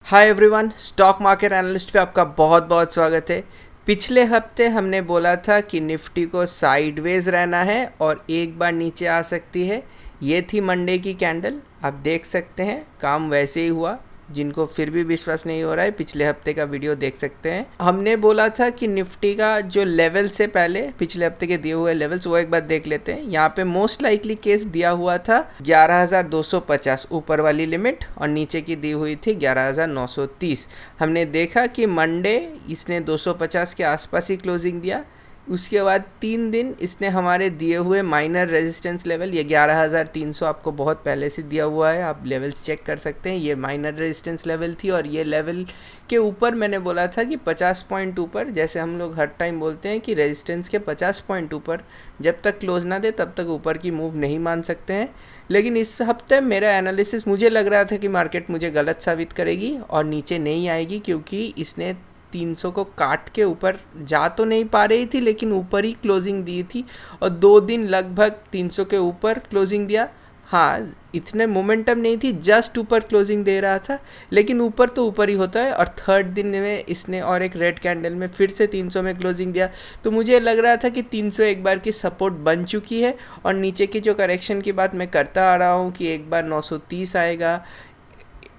Hi everyone, stock market analyst पे आपका बहुत बहुत स्वागत है। पिछले हफ्ते हमने बोला था कि निफ्टी को साइडवेज रहना है और एक बार नीचे आ सकती है। ये थी मंडे की कैंडल। आप देख सकते हैं काम वैसे ही हुआ। जिनको फिर भी विश्वास नहीं हो रहा है, पिछले हफ्ते का वीडियो देख सकते हैं। हमने बोला था कि निफ्टी का जो लेवल से पहले पिछले हफ्ते के दिए हुए लेवल्स वो एक बार देख लेते हैं। यहाँ पे मोस्ट लाइकली केस दिया हुआ था 11,250 ऊपर वाली लिमिट और नीचे की दी हुई थी 11,930। हमने देखा कि मंडे इसने 250 के आसपास ही क्लोजिंग दिया। उसके बाद 3 दिन इसने हमारे दिए हुए माइनर रेजिस्टेंस लेवल, ये 11,300 आपको बहुत पहले से दिया हुआ है, आप लेवल्स चेक कर सकते हैं। ये माइनर रेजिस्टेंस लेवल थी और ये लेवल के ऊपर मैंने बोला था कि 50 पॉइंट ऊपर, जैसे हम लोग हर टाइम बोलते हैं कि रेजिस्टेंस के 50 पॉइंट ऊपर जब तक क्लोज ना दे तब तक ऊपर की मूव नहीं मान सकते हैं। लेकिन इस हफ्ते मेरा एनालिसिस, मुझे लग रहा था कि मार्केट मुझे गलत साबित करेगी और नीचे नहीं आएगी, क्योंकि इसने 300 को काट के ऊपर जा तो नहीं पा रही थी लेकिन ऊपर ही क्लोजिंग दी थी और 2 दिन लगभग 300 के ऊपर क्लोजिंग दिया। हाँ, इतने मोमेंटम नहीं थी, जस्ट ऊपर क्लोजिंग दे रहा था, लेकिन ऊपर तो ऊपर ही होता है। और थर्ड दिन में इसने और एक रेड कैंडल में फिर से 300 में क्लोजिंग दिया। तो मुझे लग रहा था कि 300 एक बार की सपोर्ट बन चुकी है और नीचे की जो करेक्शन की बात मैं करता आ रहा हूँ कि एक बार 930 आएगा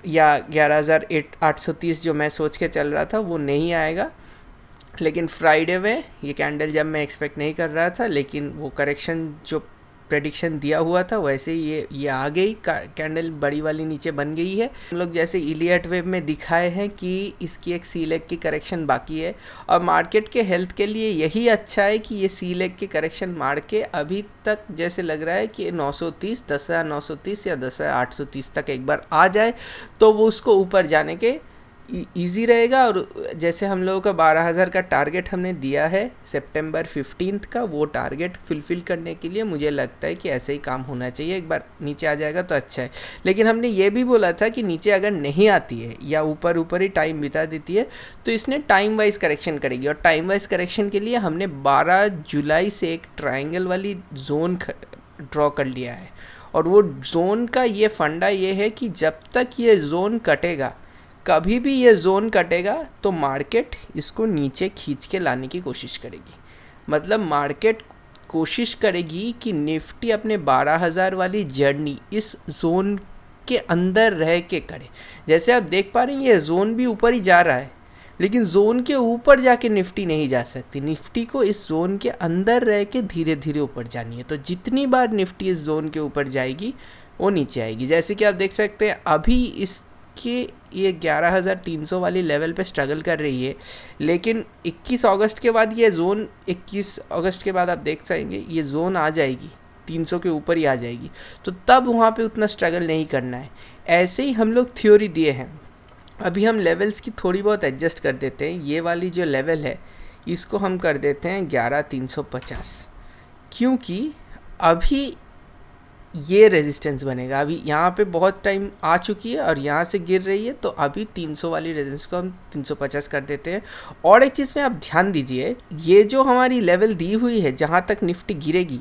या 11,830 जो मैं सोच के चल रहा था वो नहीं आएगा। लेकिन फ्राइडे में ये कैंडल जब मैं एक्सपेक्ट नहीं कर रहा था, लेकिन वो करेक्शन जो प्रेडिक्शन दिया हुआ था वैसे ही ये आ गई, कैंडल बड़ी वाली नीचे बन गई है। हम लोग जैसे इलियट वेव में दिखाए हैं कि इसकी एक सी लेग की करेक्शन बाकी है और मार्केट के हेल्थ के लिए यही अच्छा है कि ये सी लेग की करेक्शन मार के अभी तक जैसे लग रहा है कि 930, 10,930 या 10,830 तक एक बार आ जाए तो वो उसको ऊपर जाने के ईजी रहेगा। और जैसे हम लोगों का 12,000 का टारगेट हमने दिया है सितंबर 15 का, वो टारगेट फुलफिल करने के लिए मुझे लगता है कि ऐसे ही काम होना चाहिए। एक बार नीचे आ जाएगा तो अच्छा है। लेकिन हमने ये भी बोला था कि नीचे अगर नहीं आती है या ऊपर ऊपर ही टाइम बिता देती है तो इसने टाइम वाइज करेक्शन करेगी। और टाइम वाइज करेक्शन के लिए हमने 12 जुलाई से एक ट्राइंगल वाली जोन ड्रॉ कर लिया है। और वो जोन का ये फंडा ये है कि जब तक ये जोन कटेगा, कभी भी ये जोन कटेगा तो मार्केट इसको नीचे खींच के लाने की कोशिश करेगी। मतलब मार्केट कोशिश करेगी कि निफ्टी अपने 12,000 वाली जर्नी इस जोन के अंदर रह के करे। जैसे आप देख पा रहे हैं ये जोन भी ऊपर ही जा रहा है, लेकिन जोन के ऊपर जाके निफ्टी नहीं जा सकती। निफ्टी को इस जोन के अंदर रह के धीरे धीरे ऊपर जानी है। तो जितनी बार निफ्टी इस जोन के ऊपर जाएगी वो नीचे आएगी। जैसे कि आप देख सकते हैं अभी इस कि ये 11,300 वाली लेवल पे स्ट्रगल कर रही है, लेकिन 21 अगस्त के बाद ये जोन, 21 अगस्त के बाद आप देख सकेंगे ये जोन आ जाएगी, 300 के ऊपर ही आ जाएगी। तो तब वहाँ पे उतना स्ट्रगल नहीं करना है। ऐसे ही हम लोग थ्योरी दिए हैं। अभी हम लेवल्स की थोड़ी बहुत एडजस्ट कर देते हैं। ये वाली जो लेवल है इसको हम कर देते हैं 11,350, क्योंकि अभी ये रेजिस्टेंस बनेगा। अभी यहाँ पे बहुत टाइम आ चुकी है और यहाँ से गिर रही है, तो अभी 300 वाली रेजिस्टेंस को हम 350 कर देते हैं। और एक चीज़ में आप ध्यान दीजिए, ये जो हमारी लेवल दी हुई है जहाँ तक निफ्टी गिरेगी,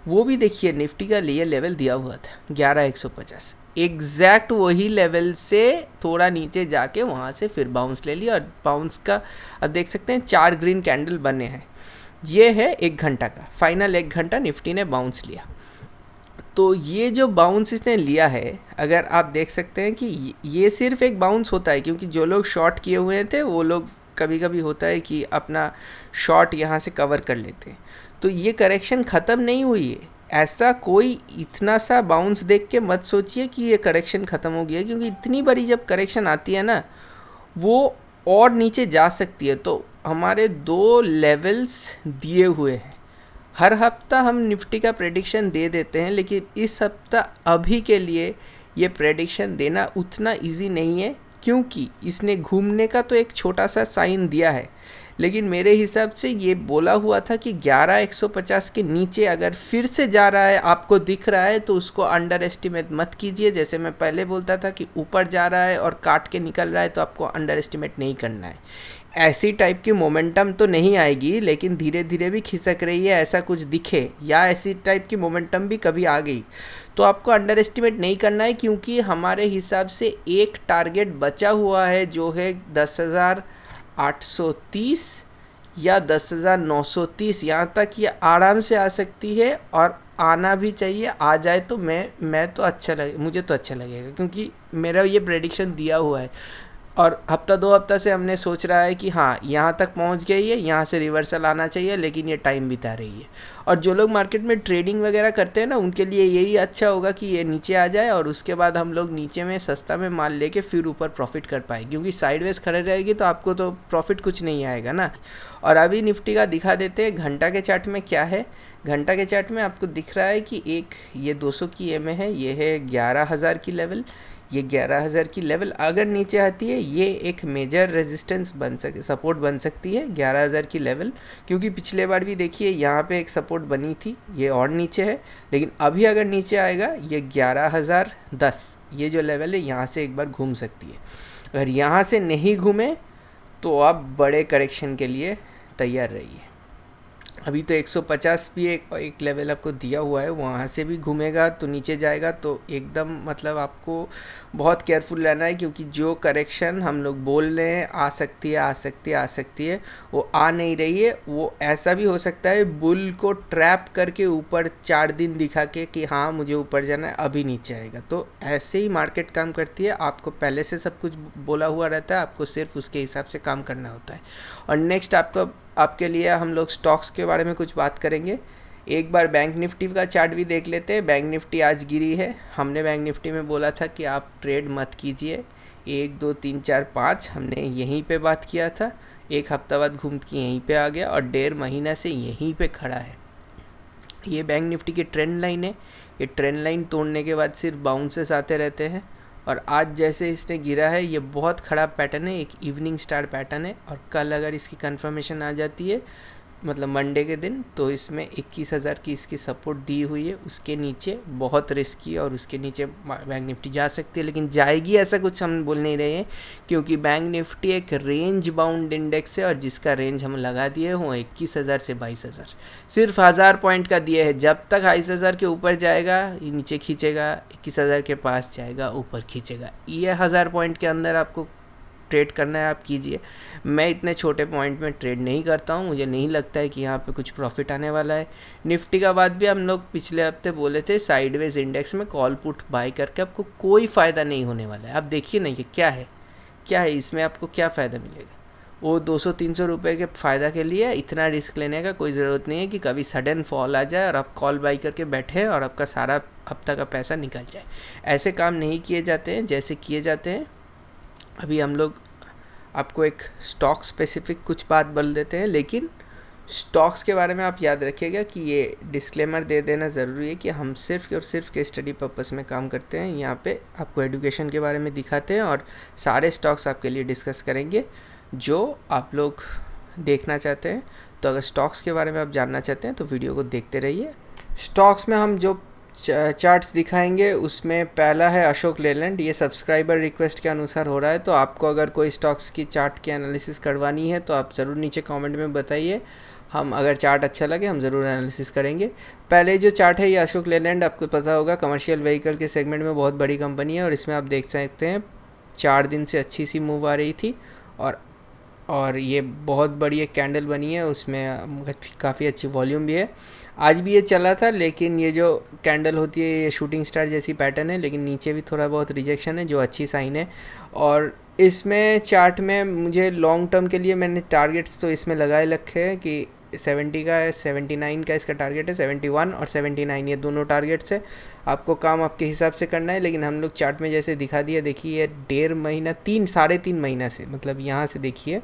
वो भी देखिए निफ्टी का लिए लेवल दिया हुआ था 11,150। एग्जैक्ट वही लेवल से थोड़ा नीचे जाके वहाँ से फिर बाउंस ले लिया और बाउंस का अब देख सकते हैं 4 ग्रीन कैंडल बने हैं। ये है 1 घंटा का, फाइनल 1 घंटा निफ्टी ने बाउंस लिया। तो ये जो बाउंस इसने लिया है, अगर आप देख सकते हैं कि ये सिर्फ एक बाउंस होता है, क्योंकि जो लोग शॉर्ट किए हुए थे वो लोग कभी कभी होता है कि अपना शॉर्ट यहाँ से कवर कर लेते हैं। तो ये करेक्शन ख़त्म नहीं हुई है। ऐसा कोई इतना सा बाउंस देख के मत सोचिए कि ये करेक्शन ख़त्म हो गया, क्योंकि इतनी बड़ी जब करेक्शन आती है ना, वो और नीचे जा सकती है। तो हमारे 2 लेवल्स दिए हुए हैं। हर हफ्ता हम निफ्टी का प्रेडिक्शन दे देते हैं, लेकिन इस हफ्ता अभी के लिए ये प्रेडिक्शन देना उतना इजी नहीं है, क्योंकि इसने घूमने का तो एक छोटा सा साइन दिया है, लेकिन मेरे हिसाब से ये बोला हुआ था कि 11,150 के नीचे अगर फिर से जा रहा है, आपको दिख रहा है, तो उसको अंडर एस्टिमेट मत कीजिए। जैसे मैं पहले बोलता था कि ऊपर जा रहा है और काट के निकल रहा है तो आपको अंडर एस्टिमेट नहीं करना है। ऐसी टाइप की मोमेंटम तो नहीं आएगी, लेकिन धीरे धीरे भी खिसक रही है ऐसा कुछ दिखे, या ऐसी टाइप की मोमेंटम भी कभी आ गई, तो आपको अंडर एस्टिमेट नहीं करना है, क्योंकि हमारे हिसाब से एक टारगेट बचा हुआ है जो है 10,830 या 10,930। यहाँ तक ये आराम से आ सकती है और आना भी चाहिए। आ जाए तो मैं तो अच्छा लगे, मुझे तो अच्छा लगेगा, क्योंकि मेरा ये प्रेडिक्शन दिया हुआ है और हफ्ता 2 हफ्ता से हमने सोच रहा है कि हाँ यहाँ तक पहुँच गई है, यहाँ से रिवर्सल आना चाहिए, लेकिन ये टाइम बिता रही है। और जो लोग मार्केट में ट्रेडिंग वगैरह करते हैं ना, उनके लिए यही अच्छा होगा कि ये नीचे आ जाए और उसके बाद हम लोग नीचे में सस्ता में माल लेके फिर ऊपर प्रॉफिट कर पाए, क्योंकि साइडवेज खड़े रहेगी तो आपको तो प्रॉफिट कुछ नहीं आएगा ना। और अभी निफ्टी का दिखा देते हैं घंटा के चार्ट में क्या है। घंटा के चार्ट में आपको दिख रहा है कि एक ये 200 की EMA है, ये है 11,000 की लेवल। ये 11,000 की लेवल अगर नीचे आती है, ये एक मेजर रेजिस्टेंस बन सके, सपोर्ट बन सकती है 11,000 की लेवल, क्योंकि पिछले बार भी देखिए यहाँ पे एक सपोर्ट बनी थी, ये और नीचे है। लेकिन अभी अगर नीचे आएगा, ये 11,010 ये जो लेवल है, यहाँ से एक बार घूम सकती है। अगर यहाँ से नहीं घूमे तो आप बड़े करेक्शन के लिए तैयार रहिए। अभी तो 150 भी एक लेवल आपको दिया हुआ है, वहाँ से भी घूमेगा तो नीचे जाएगा, तो एकदम मतलब आपको बहुत केयरफुल रहना है, क्योंकि जो करेक्शन हम लोग बोल रहे हैं आ सकती है, आ सकती है, आ सकती है, वो आ नहीं रही है। वो ऐसा भी हो सकता है बुल को ट्रैप करके ऊपर 4 दिन दिखा के कि हाँ मुझे ऊपर जाना है, अभी नीचे आएगा। तो ऐसे ही मार्केट काम करती है, आपको पहले से सब कुछ बोला हुआ रहता है, आपको सिर्फ उसके हिसाब से काम करना होता है। और नेक्स्ट आपके लिए हम लोग स्टॉक्स के बारे में कुछ बात करेंगे। एक बार बैंक निफ्टी का चार्ट भी देख लेते हैं। बैंक निफ्टी आज गिरी है। हमने बैंक निफ्टी में बोला था कि आप ट्रेड मत कीजिए, 1 2 3 4 5 हमने यहीं पे बात किया था। एक हफ्ता बाद घूम के यहीं पे आ गया और 1.5 महीना से यहीं पे खड़ा है। ये बैंक निफ्टी की ट्रेंड लाइन है। ये ट्रेंड लाइन तोड़ने के बाद सिर्फ बाउंसेस आते रहते हैं, और आज जैसे इसने गिरा है, ये बहुत ख़राब पैटर्न है, एक इवनिंग स्टार पैटर्न है। और कल अगर इसकी कंफर्मेशन आ जाती है, मतलब मंडे के दिन, तो इसमें 21,000 की इसकी सपोर्ट दी हुई है। उसके नीचे बहुत रिस्की और उसके नीचे बैंक निफ्टी जा सकती है, लेकिन जाएगी ऐसा कुछ हम बोल नहीं रहे हैं, क्योंकि बैंक निफ्टी एक रेंज बाउंड इंडेक्स है और जिसका रेंज हम लगा दिए वो 21,000 से 22,000, सिर्फ 1,000 पॉइंट का दिए है। जब तक 22,000 के ऊपर जाएगा ये नीचे खींचेगा, 21,000 के पास जाएगा ऊपर खींचेगा। ये 1,000 पॉइंट के अंदर आपको ट्रेड करना है, आप कीजिए। मैं इतने छोटे पॉइंट में ट्रेड नहीं करता हूँ, मुझे नहीं लगता है कि यहाँ पे कुछ प्रॉफिट आने वाला है। निफ्टी का बात भी हम लोग पिछले हफ्ते बोले थे, साइडवेज इंडेक्स में कॉल पुट बाय करके आपको कोई फ़ायदा नहीं होने वाला है। आप देखिए ना ये क्या है इसमें आपको क्या फ़ायदा मिलेगा। वो 200-300 रुपये के फ़ायदा के लिए इतना रिस्क लेने का कोई ज़रूरत नहीं है कि कभी सडन फॉल आ जाए और आप कॉल बाई करके बैठे और आपका सारा हफ्ता का पैसा निकल जाए। ऐसे काम नहीं किए जाते हैं जैसे किए जाते हैं। अभी हम लोग आपको एक स्टॉक स्पेसिफिक कुछ बात बोल देते हैं, लेकिन स्टॉक्स के बारे में आप याद रखिएगा कि ये डिस्क्लेमर दे देना ज़रूरी है कि हम सिर्फ और सिर्फ के स्टडी पर्पस में काम करते हैं। यहाँ पे आपको एजुकेशन के बारे में दिखाते हैं और सारे स्टॉक्स आपके लिए डिस्कस करेंगे जो आप लोग देखना चाहते हैं। तो अगर स्टॉक्स के बारे में आप जानना चाहते हैं तो वीडियो को देखते रहिए। स्टॉक्स में हम जो चार्ट्स दिखाएंगे उसमें पहला है अशोक लेलैंड। ये सब्सक्राइबर रिक्वेस्ट के अनुसार हो रहा है, तो आपको अगर कोई स्टॉक्स की चार्ट की एनालिसिस करवानी है तो आप ज़रूर नीचे कमेंट में बताइए। हम अगर चार्ट अच्छा लगे हम ज़रूर एनालिसिस करेंगे। पहले जो चार्ट है ये अशोक लेलैंड, आपको पता होगा कमर्शियल व्हीकल के सेगमेंट में बहुत बड़ी कंपनी है और इसमें आप देख सकते हैं 4 दिन से अच्छी सी मूव आ रही थी और ये बहुत बड़ी एक कैंडल बनी है, उसमें काफ़ी अच्छी वॉल्यूम भी है। आज भी ये चला था, लेकिन ये जो कैंडल होती है ये शूटिंग स्टार जैसी पैटर्न है, लेकिन नीचे भी थोड़ा बहुत रिजेक्शन है जो अच्छी साइन है। और इसमें चार्ट में मुझे लॉन्ग टर्म के लिए मैंने टारगेट्स तो इसमें लगाए रखे हैं कि 70 का है, 79 का इसका टारगेट है, 71 और 79 ये दोनों टारगेट्स है। आपको काम आपके हिसाब से करना है, लेकिन हम लोग चार्ट में जैसे दिखा दिया, देखिए 1.5 महीना 3-3.5 महीना से, मतलब यहाँ से देखिए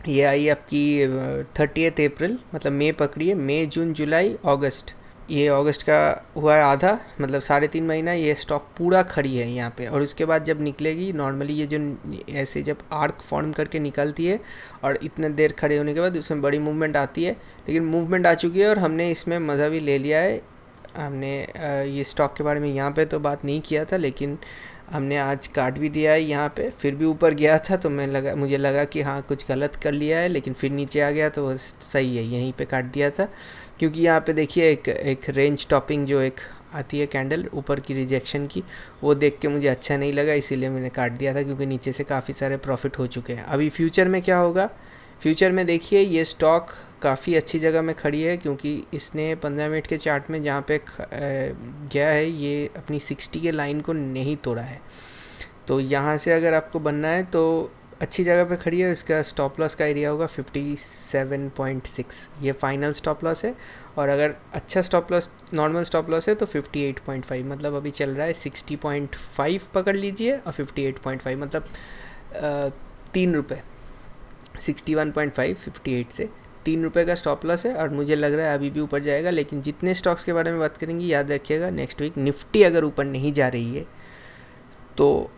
ये आई आपकी 30 अप्रैल, मतलब मई पकड़िए, मई जून जुलाई अगस्त ये अगस्त का हुआ है आधा, मतलब 3.5 महीना ये स्टॉक पूरा खड़ी है यहाँ पे। और उसके बाद जब निकलेगी नॉर्मली ये जो ऐसे जब आर्क फॉर्म करके निकलती है और इतने देर खड़े होने के बाद उसमें बड़ी मूवमेंट आती है, लेकिन मूवमेंट आ चुकी है और हमने इसमें मज़ा भी ले लिया है। हमने ये स्टॉक के बारे में यहाँ पे तो बात नहीं किया था, लेकिन हमने आज काट भी दिया है यहाँ पे। फिर भी ऊपर गया था तो मुझे लगा कि हाँ कुछ गलत कर लिया है, लेकिन फिर नीचे आ गया तो वो सही है, यहीं पे काट दिया था। क्योंकि यहाँ पे देखिए एक रेंज टॉपिंग जो एक आती है कैंडल ऊपर की रिजेक्शन की, वो देख के मुझे अच्छा नहीं लगा, इसीलिए मैंने काट दिया था, क्योंकि नीचे से काफ़ी सारे प्रॉफिट हो चुके हैं। अभी फ्यूचर में क्या होगा, फ्यूचर में देखिए ये स्टॉक काफ़ी अच्छी जगह में खड़ी है, क्योंकि इसने 15 मिनट के चार्ट में जहाँ पे गया है ये अपनी 60 के लाइन को नहीं तोड़ा है। तो यहाँ से अगर आपको बनना है तो अच्छी जगह पे खड़ी है। इसका स्टॉप लॉस का एरिया होगा 57.6, ये फाइनल स्टॉप लॉस है। और अगर अच्छा stop loss normal stop loss है तो 58.5, मतलब अभी चल रहा है 60.5 पकड़ लीजिए, और 58.5 मतलब 3 रुपये, 61.5 58 से 3 रुपये का स्टॉप लॉस है। और मुझे लग रहा है अभी भी ऊपर जाएगा, लेकिन जितने स्टॉक्स के बारे में बात करेंगे याद रखिएगा, नेक्स्ट वीक निफ्टी अगर ऊपर नहीं जा रही है तो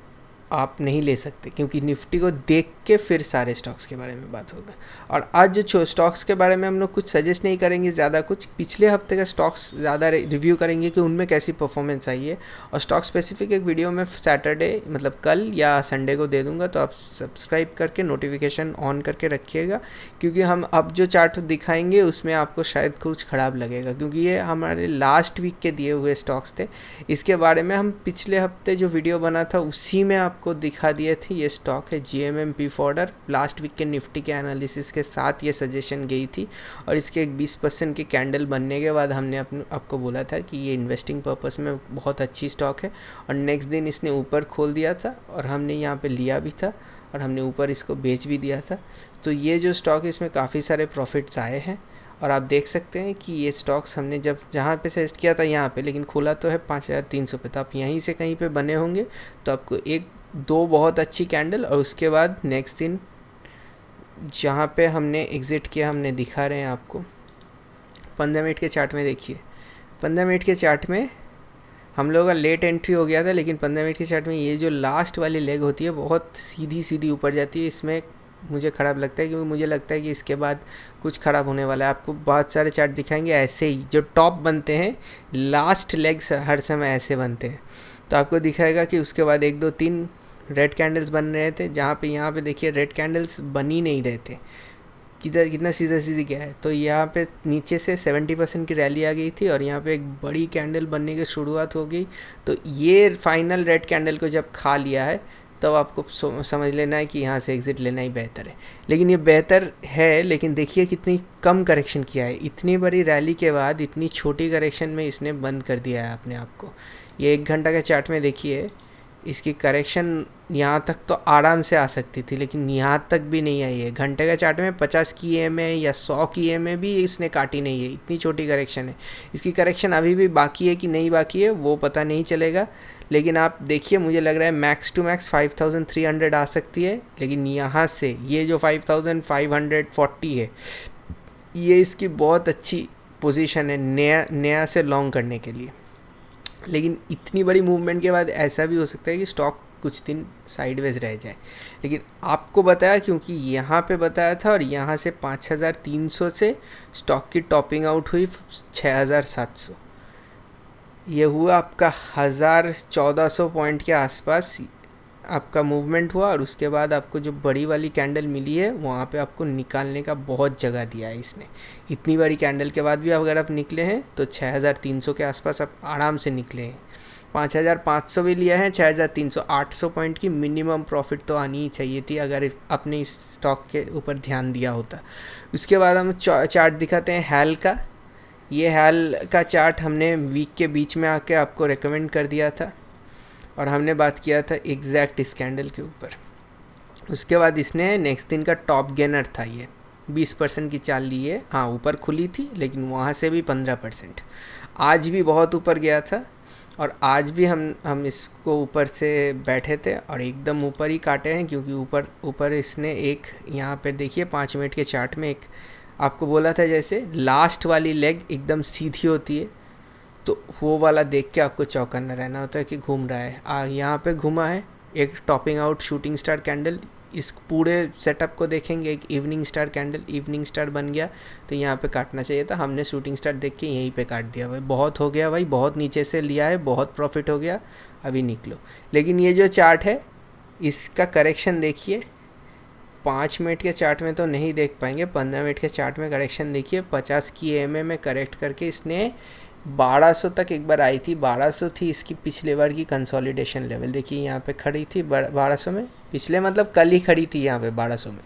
आप नहीं ले सकते, क्योंकि निफ्टी को देख के फिर सारे स्टॉक्स के बारे में बात होगा। और आज जो स्टॉक्स के बारे में हम लोग कुछ सजेस्ट नहीं करेंगे ज़्यादा, कुछ पिछले हफ्ते का स्टॉक्स ज़्यादा रिव्यू करेंगे कि उनमें कैसी परफॉर्मेंस आई है। और स्टॉक स्पेसिफिक एक वीडियो में सैटरडे मतलब कल या संडे को दे दूंगा, तो आप सब्सक्राइब करके नोटिफिकेशन ऑन करके रखिएगा, क्योंकि हम अब जो चार्ट दिखाएंगे उसमें आपको शायद कुछ ख़राब लगेगा, क्योंकि ये हमारे लास्ट वीक के दिए हुए स्टॉक्स थे। इसके बारे में हम पिछले हफ्ते जो वीडियो बना था उसी में को दिखा दिए थे। ये स्टॉक है GMM Fodder, लास्ट वीक के निफ्टी के एनालिसिस के साथ ये सजेशन गई थी, और इसके एक 20% की कैंडल बनने के बाद हमने आपको बोला था कि ये इन्वेस्टिंग पर्पस में बहुत अच्छी स्टॉक है। और नेक्स्ट दिन इसने ऊपर खोल दिया था और हमने यहाँ पे लिया भी था, और हमने ऊपर इसको बेच भी दिया था। तो ये जो स्टॉक है इसमें काफ़ी सारे प्रॉफिट्स आए हैं, और आप देख सकते हैं कि ये स्टॉक्स हमने जब जहाँ पे सजेस्ट किया था यहाँ पे, लेकिन खोला तो है 5300 पे, तो आप यहीं से कहीं पे बने होंगे तो आपको एक दो बहुत अच्छी कैंडल, और उसके बाद नेक्स्ट दिन जहाँ पे हमने एग्ज़िट किया हमने दिखा रहे हैं आपको। 15 मिनट के चार्ट में देखिए, 15 मिनट के चार्ट में हम लोगों का लेट एंट्री हो गया था, लेकिन 15 मिनट के चार्ट में ये जो लास्ट वाली लेग होती है बहुत सीधी सीधी ऊपर जाती है। इसमें मुझे ख़राब लगता है, क्योंकि मुझे लगता है कि इसके बाद कुछ ख़राब होने वाला है। आपको बहुत सारे चार्ट दिखाएंगे ऐसे ही, जो टॉप बनते हैं लास्ट लेग्स हर समय ऐसे बनते हैं, तो आपको दिखाएगा कि उसके बाद 1 2 3 रेड कैंडल्स बन रहे थे, जहाँ पे यहाँ पे देखिए रेड कैंडल्स बन ही नहीं रहे थे, कितना सीधा सीधी क्या है। तो यहाँ पे नीचे से 70% की रैली आ गई थी, और यहाँ पे एक बड़ी कैंडल बनने की शुरुआत हो गई। तो ये फाइनल रेड कैंडल को जब खा लिया है तब तो आपको समझ लेना है कि यहाँ से एग्ज़िट लेना ही बेहतर है। लेकिन ये बेहतर है, लेकिन देखिए कितनी कम करेक्शन किया है, इतनी बड़ी रैली के बाद इतनी छोटी करेक्शन में इसने बंद कर दिया है अपने आप को। ये 1 घंटा के चार्ट में देखिए, इसकी करेक्शन यहाँ तक तो आराम से आ सकती थी, लेकिन यहाँ तक भी नहीं आई है। घंटे का चार्ट में 50 की EMA या 100 की EMA भी इसने काटी नहीं है, इतनी छोटी करेक्शन है। इसकी करेक्शन अभी भी बाकी है कि नहीं बाकी है वो पता नहीं चलेगा, लेकिन आप देखिए मुझे लग रहा है मैक्स टू मैक्स 5300 आ सकती है। लेकिन यहाँ से ये जो 5540 है, ये इसकी बहुत अच्छी पोजीशन है नया से लॉन्ग करने के लिए। लेकिन इतनी बड़ी मूवमेंट के बाद ऐसा भी हो सकता है कि स्टॉक कुछ दिन साइडवेज रह जाए, लेकिन आपको बताया क्योंकि यहाँ पे बताया था, और यहाँ से 5300 से स्टॉक की टॉपिंग आउट हुई 6700, ये हुआ आपका 1400 पॉइंट के आसपास आपका मूवमेंट हुआ। और उसके बाद आपको जो बड़ी वाली कैंडल मिली है वहाँ पे आपको निकालने का बहुत जगह दिया है इसने। इतनी बड़ी कैंडल के बाद भी अगर आप निकले हैं तो 6300 के आसपास आप आराम से निकले हैं। 5500 भी लिया है, 6300, 800 पॉइंट की मिनिमम प्रॉफिट तो आनी ही चाहिए थी अगर आपने इस स्टॉक के ऊपर ध्यान दिया होता। उसके बाद हम चार्ट दिखाते हैं हैल का। ये हैल का चार्ट हमने वीक के बीच में आके आपको रेकमेंड कर दिया था, और हमने बात किया था एग्जैक्ट इस कैंडल के ऊपर। उसके बाद इसने नेक्स्ट दिन का टॉप गेनर था, ये 20% की चाल ली है। हाँ ऊपर खुली थी, लेकिन वहाँ से भी 15%। आज भी बहुत ऊपर गया था, और आज भी हम इसको ऊपर से बैठे थे और एकदम ऊपर ही काटे हैं, क्योंकि ऊपर इसने एक यहाँ पे देखिए 5 मिनट के चार्ट में एक आपको बोला था जैसे लास्ट वाली लेग एकदम सीधी होती है, तो वो वाला देख के आपको चौकन्ना रहना होता है कि घूम रहा है। यहाँ पे घुमा है एक topping out shooting star candle. इस पूरे सेटअप को देखेंगे, एक evening star candle, evening star बन गया तो यहाँ पे काटना चाहिए था, हमने शूटिंग स्टार देख के यहीं पे काट दिया। भाई बहुत हो गया भाई, बहुत नीचे से लिया है, बहुत प्रॉफिट हो गया, अभी निकलो। लेकिन ये जो चार्ट है इसका करेक्शन देखिए, 5 मिनट के चार्ट में तो नहीं देख पाएंगे, 15 मिनट के चार्ट में करेक्शन देखिए। 50 की EMA में करेक्ट करके इसने 1200 तक एक बार आई थी, 1200 थी इसकी पिछले बार की कंसोलिडेशन लेवल। देखिए यहाँ पे खड़ी थी 1200 में, पिछले मतलब कल ही खड़ी थी यहाँ पे 1200 में।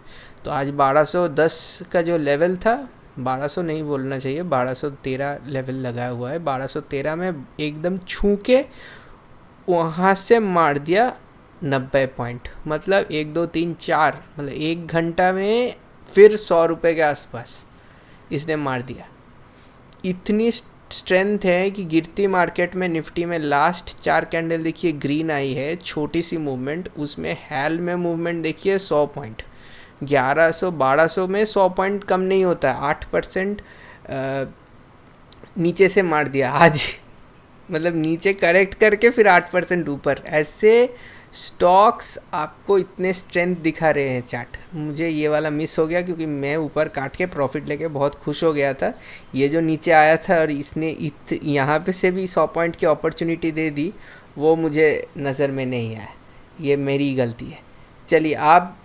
तो आज 1210 का जो लेवल था, 1200 नहीं बोलना चाहिए, 1213 लेवल लगा हुआ है। 1213 में एकदम छू के वहाँ से मार दिया 90 पॉइंट, मतलब 1 2 3 4, मतलब 1 घंटा में फिर 100 रुपये के आसपास इसने मार दिया। इतनी स्ट्रेंथ है कि गिरती मार्केट में निफ्टी में लास्ट 4 कैंडल देखिए ग्रीन आई है, छोटी सी मूवमेंट, उसमें हैल में मूवमेंट देखिए 100 पॉइंट, 1100 1200 में 100 पॉइंट कम नहीं होता है, 8% नीचे से मार दिया आज मतलब नीचे करेक्ट करके फिर 8% ऊपर। ऐसे स्टॉक्स आपको इतने स्ट्रेंथ दिखा रहे हैं चार्ट। मुझे ये वाला मिस हो गया क्योंकि मैं ऊपर काट के प्रॉफिट लेके बहुत खुश हो गया था। ये जो नीचे आया था और इसने यहाँ पे से भी 100 पॉइंट की अपॉर्चुनिटी दे दी, वो मुझे नज़र में नहीं आया, ये मेरी गलती है। चलिए आप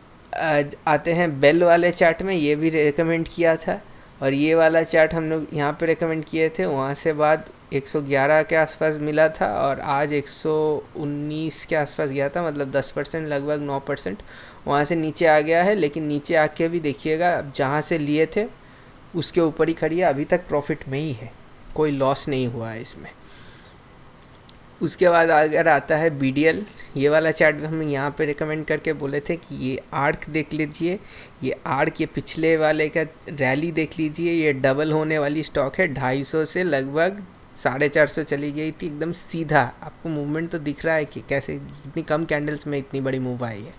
आते हैं बेल वाले चार्ट में, ये भी रेकमेंड किया था और ये वाला चार्ट हम लोग यहाँ पे रेकमेंड किए थे। वहाँ से बाद 111 के आसपास मिला था और आज 119 के आसपास गया था, मतलब 10% लगभग 9% वहाँ से नीचे आ गया है। लेकिन नीचे आके भी देखिएगा, अब जहाँ से लिए थे उसके ऊपर ही खड़ी है, अभी तक प्रॉफिट में ही है, कोई लॉस नहीं हुआ है इसमें। उसके बाद अगर आता है BDL, ये वाला चार्ट हम यहाँ पे रेकमेंड करके बोले थे कि ये आर्क देख लीजिए, ये आर्क, ये पिछले वाले का रैली देख लीजिए, ये डबल होने वाली स्टॉक है। 250 से लगभग 450 चली गई थी एकदम सीधा। आपको मूवमेंट तो दिख रहा है कि कैसे इतनी कम कैंडल्स में इतनी बड़ी मूव आई है।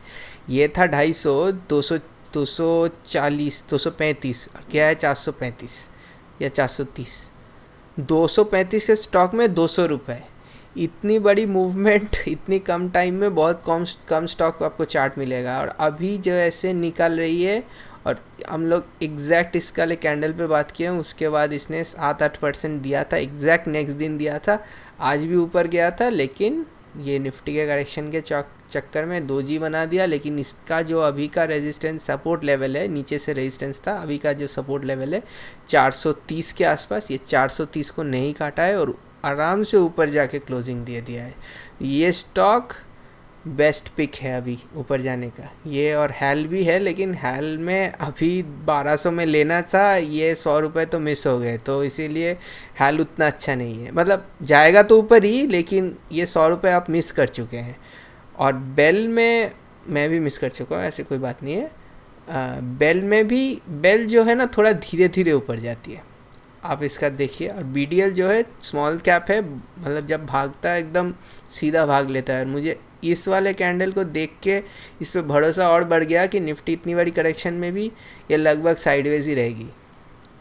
ये था 250, 200, 240, 235 और क्या है 435 या 430, 235 के स्टॉक में 200 रुपये। इतनी बड़ी मूवमेंट इतनी कम टाइम में बहुत कम स्टॉक आपको चार्ट मिलेगा। और अभी जो ऐसे निकल रही है, और हम लोग एग्जैक्ट इसका ले कैंडल पे बात किए, उसके बाद इसने 7-8% दिया था, एग्जैक्ट नेक्स्ट दिन दिया था, आज भी ऊपर गया था। लेकिन ये निफ्टी के करेक्शन के चक्कर में 2G बना दिया। लेकिन इसका जो अभी का रेजिस्टेंस सपोर्ट लेवल है, नीचे से रेजिस्टेंस था, अभी का जो सपोर्ट लेवल है 430 के आसपास, ये 430 को नहीं काटा है और आराम से ऊपर जाके क्लोजिंग दे दिया है। ये स्टॉक बेस्ट पिक है अभी ऊपर जाने का। ये और हैल भी है, लेकिन हैल में अभी 1200 में लेना था, ये 100 रुपये तो मिस हो गए, तो इसीलिए हैल उतना अच्छा नहीं है। मतलब जाएगा तो ऊपर ही, लेकिन ये 100 रुपये आप मिस कर चुके हैं। और बेल में मैं भी मिस कर चुका हूँ, ऐसी कोई बात नहीं है। बेल में भी, बेल जो है ना थोड़ा धीरे धीरे ऊपर जाती है, आप इसका देखिए। और BDL जो है स्मॉल कैप है, मतलब जब भागता है एकदम सीधा भाग लेता है। और मुझे इस वाले कैंडल को देख के इस पे भरोसा और बढ़ गया कि निफ्टी इतनी बड़ी करेक्शन में भी ये लगभग साइडवेज ही रहेगी।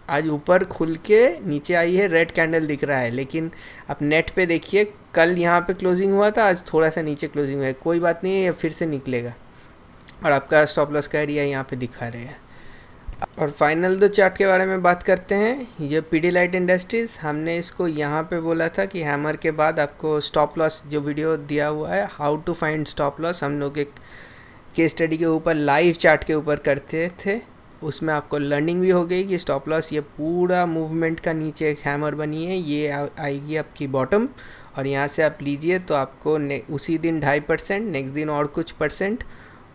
आज ऊपर खुल के नीचे आई है, रेड कैंडल दिख रहा है, लेकिन आप नेट पे देखिए, कल यहाँ पे क्लोजिंग हुआ था, आज थोड़ा सा नीचे क्लोजिंग हुआ है। कोई बात नहीं है, ये फिर से निकलेगा। और आपका स्टॉप लॉस का एरिया यहाँ पे दिखा रहे हैं। और फाइनल 2 चार्ट के बारे में बात करते हैं। ये पीडीलाइट इंडस्ट्रीज़, हमने इसको यहाँ पे बोला था कि हैमर के बाद आपको स्टॉप लॉस, जो वीडियो दिया हुआ है how to find stop loss, हम लोग एक केस स्टडी के ऊपर लाइव चार्ट के ऊपर करते थे। उसमें आपको लर्निंग भी हो गई कि स्टॉप लॉस, ये पूरा मूवमेंट का नीचे एक हैमर बनी है, ये आएगी आपकी बॉटम, और यहाँ से आप लीजिए तो आपको उसी दिन 2.5%, नेक्स्ट दिन और कुछ %,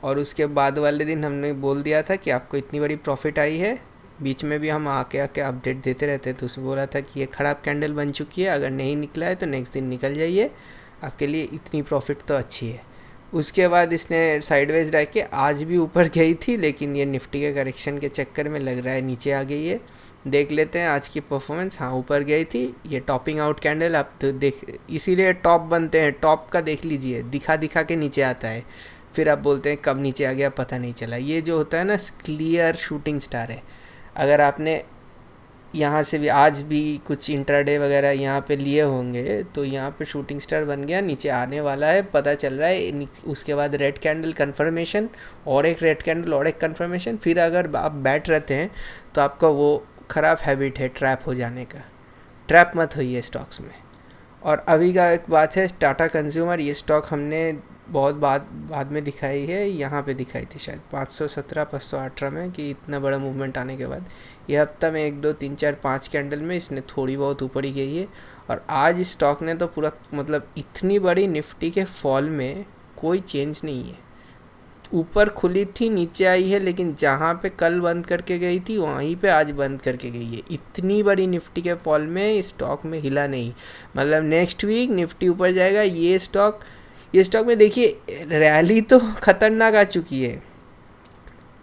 और उसके बाद वाले दिन हमने बोल दिया था कि आपको इतनी बड़ी प्रॉफिट आई है। बीच में भी हम आके अपडेट देते रहते, तो उसमें बोला था कि ये ख़राब कैंडल बन चुकी है, अगर नहीं निकला है तो नेक्स्ट दिन निकल जाइए, आपके लिए इतनी प्रॉफिट तो अच्छी है। उसके बाद इसने साइडवेज रह के आज भी ऊपर गई थी, लेकिन ये निफ्टी के करेक्शन के चक्कर में लग रहा है नीचे आ गई है। देख लेते हैं आज की परफॉर्मेंस। हाँ, ऊपर गई थी, ये टॉपिंग आउट कैंडल, आप तो देख, इसीलिए टॉप बनते हैं, टॉप का देख लीजिए, दिखा दिखा के नीचे आता है, फिर आप बोलते हैं कब नीचे आ गया पता नहीं चला। ये जो होता है ना, क्लियर शूटिंग स्टार है। अगर आपने यहाँ से भी आज भी कुछ इंट्राडे वगैरह यहाँ पे लिए होंगे, तो यहाँ पे शूटिंग स्टार बन गया, नीचे आने वाला है, पता चल रहा है। उसके बाद रेड कैंडल कंफर्मेशन, और एक रेड कैंडल और एक कंफर्मेशन। फिर अगर आप बैठ रहते हैं तो आपका वो ख़राब हैबिट है ट्रैप हो जाने का। ट्रैप मत होइए स्टॉक्स में। और अभी का एक बात है, टाटा कंज्यूमर, ये स्टॉक हमने बहुत बाद में दिखाई है, यहाँ पे दिखाई थी शायद 517 518 में, कि इतना बड़ा मूवमेंट आने के बाद ये हफ्ता में 1 2 3 4 5 कैंडल में इसने थोड़ी बहुत ऊपर ही गई है। और आज इस स्टॉक ने तो पूरा मतलब इतनी बड़ी निफ्टी के फॉल में कोई चेंज नहीं है। ऊपर खुली थी, नीचे आई है, लेकिन जहाँ पे कल बंद करके गई थी वहीं पे आज बंद करके गई है। इतनी बड़ी निफ्टी के फॉल में स्टॉक में हिला नहीं। मतलब नेक्स्ट वीक निफ्टी ऊपर जाएगा। ये स्टॉक में देखिए रैली तो ख़तरनाक आ चुकी है।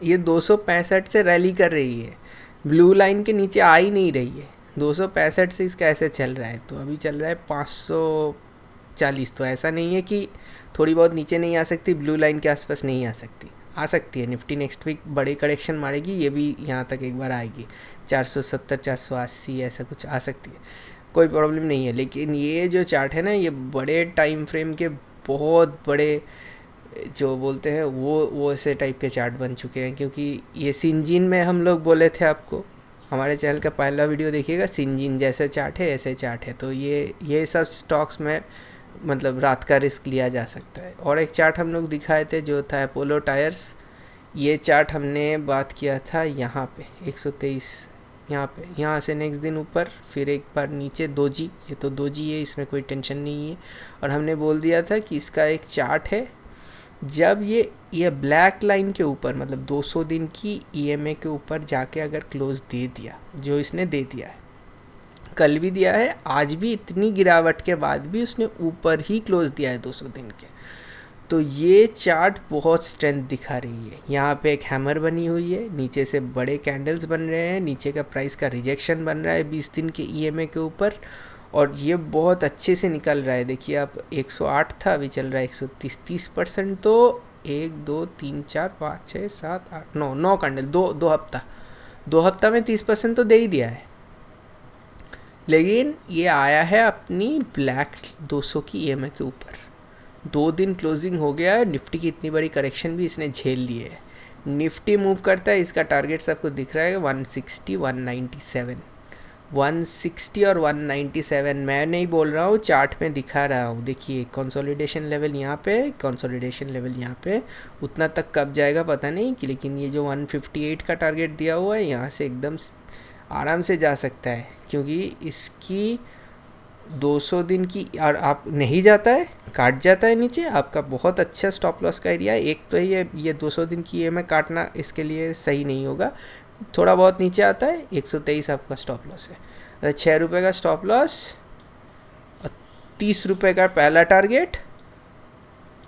ये 265 से रैली कर रही है, ब्लू लाइन के नीचे आ ही नहीं रही है। 265 से इसका ऐसे चल रहा है, तो अभी चल रहा है 540। तो ऐसा नहीं है कि थोड़ी बहुत नीचे नहीं आ सकती, ब्लू लाइन के आसपास नहीं आ सकती, आ सकती है। निफ्टी नेक्स्ट वीक बड़ी करेक्शन मारेगी, ये भी यहाँ तक एक बार आएगी। 470 480 ऐसा कुछ आ सकती है, कोई प्रॉब्लम नहीं है। लेकिन ये जो चार्ट है ना, ये बड़े टाइम फ्रेम के बहुत बड़े जो बोलते हैं वो ऐसे टाइप के चार्ट बन चुके हैं। क्योंकि ये सिंजीन में हम लोग बोले थे आपको, हमारे चैनल का पहला वीडियो देखिएगा, सिंजीन जैसे चार्ट है ऐसे चार्ट है। तो ये सब स्टॉक्स में मतलब रात का रिस्क लिया जा सकता है। और एक चार्ट हम लोग दिखाए थे जो था अपोलो टायर्स। ये चार्ट हमने बात किया था यहाँ पे 123, यहाँ से नेक्स्ट दिन ऊपर, फिर एक बार नीचे दोजी। ये तो दोजी है, इसमें कोई टेंशन नहीं है। और हमने बोल दिया था कि इसका एक चार्ट है, जब ये ब्लैक लाइन के ऊपर मतलब 200 दिन की ईएमए के ऊपर जाके अगर क्लोज दे दिया, जो इसने दे दिया है, कल भी दिया है, आज भी इतनी गिरावट के बाद भी उसने ऊपर ही क्लोज दिया है 200 दिन के, तो ये चार्ट बहुत स्ट्रेंथ दिखा रही है। यहाँ पे एक हैमर बनी हुई है, नीचे से बड़े कैंडल्स बन रहे हैं, नीचे का प्राइस का रिजेक्शन बन रहा है 20 दिन के ईएमए के ऊपर, और ये बहुत अच्छे से निकल रहा है। देखिए आप 108 था, अभी चल रहा है 130। 30% तो 1 2 3 4 5 6 7 8 9 कैंडल, दो हफ्ता में 30% तो दे ही दिया है। लेकिन ये आया है अपनी ब्लैक 200 की ईएमए के ऊपर। 2 दिन क्लोजिंग हो गया है, निफ्टी की इतनी बड़ी करेक्शन भी इसने झेल ली है। निफ्टी मूव करता है, इसका टारगेट सबको दिख रहा है 160 197, 160 और 197। मैं नहीं बोल रहा हूँ, चार्ट में दिखा रहा हूँ। देखिए कंसोलिडेशन लेवल यहाँ पे, कंसोलिडेशन लेवल यहाँ पे, उतना तक कब जाएगा पता नहीं कि, लेकिन ये जो 158 का टारगेट दिया हुआ है, यहाँ से एकदम आराम से जा सकता है। क्योंकि इसकी 200 दिन की, और आप नहीं जाता है, काट जाता है नीचे, आपका बहुत अच्छा स्टॉप लॉस का एरिया है। एक तो ये 200 दिन की ईएमआई काटना इसके लिए सही नहीं होगा। थोड़ा बहुत नीचे आता है 123 आपका स्टॉप लॉस है। 6 रुपये का स्टॉप लॉस और 30 रुपये का पहला टारगेट,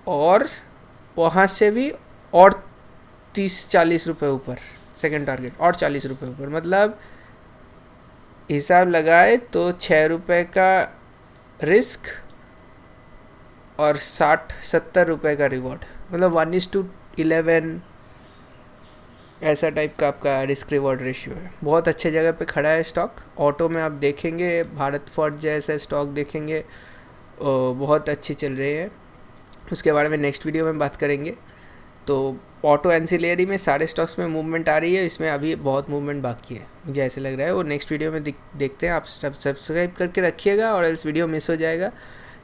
और वहाँ से भी और 30-40 रुपये ऊपर सेकंड टारगेट, और 40 रुपये ऊपर। मतलब हिसाब लगाए तो 6 रुपये का रिस्क और 60-70 रुपये का रिवॉर्ड, मतलब 1:11 ऐसा टाइप का आपका रिस्क रिवॉर्ड रेशियो है। बहुत अच्छे जगह पे खड़ा है स्टॉक। ऑटो में आप देखेंगे, भारत फोर्ज जैसे स्टॉक देखेंगे, बहुत अच्छे चल रहे हैं। उसके बारे में नेक्स्ट वीडियो में बात करेंगे। तो ऑटो एंसिलरी में सारे स्टॉक्स में मूवमेंट आ रही है, इसमें अभी बहुत मूवमेंट बाकी है मुझे ऐसे लग रहा है। वो नेक्स्ट वीडियो में देखते हैं। आप सब्सक्राइब करके रखिएगा और एल्स वीडियो मिस हो जाएगा,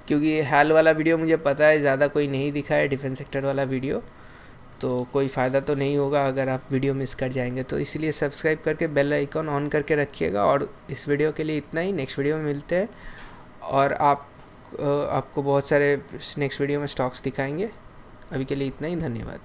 क्योंकि हाल वाला वीडियो मुझे पता है ज़्यादा कोई नहीं दिखा है, डिफेंस सेक्टर वाला वीडियो, तो कोई फ़ायदा तो नहीं होगा अगर आप वीडियो मिस कर जाएंगे। तो इसलिए सब्सक्राइब करके बेल आइकॉन ऑन करके रखिएगा। और इस वीडियो के लिए इतना ही, नेक्स्ट वीडियो में मिलते हैं। और आपको बहुत सारे नेक्स्ट वीडियो में स्टॉक्स दिखाएंगे। अभी के लिए इतना ही, धन्यवाद।